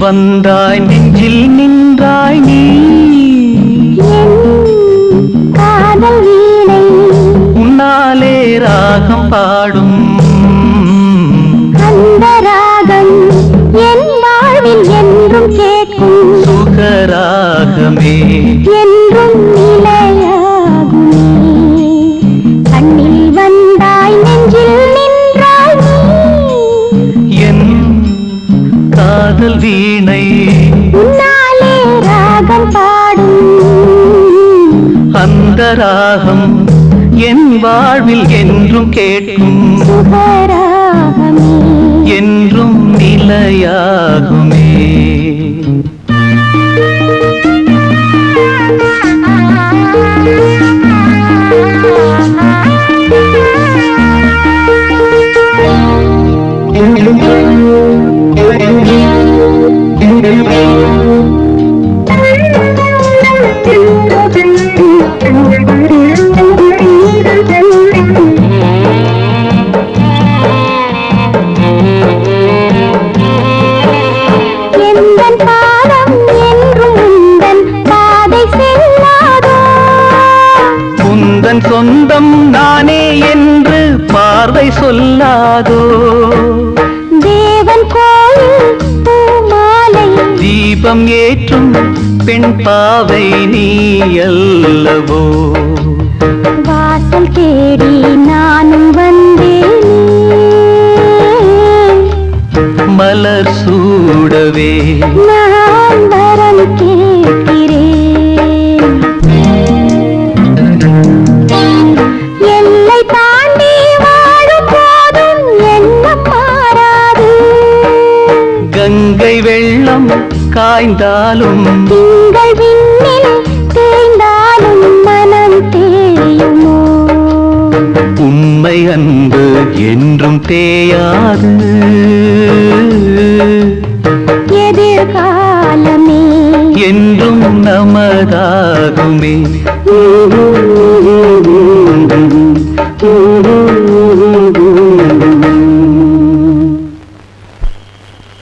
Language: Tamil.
வந்தாய் நெஞ்சில் நின்றாய் நீ காதல் வீணை உன்னாலே ராகம் பாடும் அந்த ராகம் என் வாழ்வில் என்றும் கேட்கும் சுகராகமே என்றும் நிலையாகுமே கண்ணில் வந்தாய் நெஞ்சில் நின்றாய் என் காதல் வீணை உன்னாலே ராகம் பாடும் அந்த ராகம் என் வாழ்வில் என்றும் கேட்கும் சுகராகமே என்றும் நிலையாகுமே சொந்தம் நானே என்று பார்வை சொல்லாதோ தேவன் கோயில் பூமாலை தீபம் ஏற்றும் பெண் பாவை நீ அல்லவோ வாசல் தேடி நானும் வந்தேன் மலர் சூடவே நான் வரம் கேட்கிறேன் எல்லை தாண்டி வாழும் போதும் எண்ணம் மாறாது கங்கை வெள்ளம் காய்ந்தாலும் திங்கள் விண்ணில் தேய்ந்தாலும் மனம் தேயுமோ உண்மை அன்பு என்றும் தேயாது எதிர்காலமே என்றும் நமதாகுமே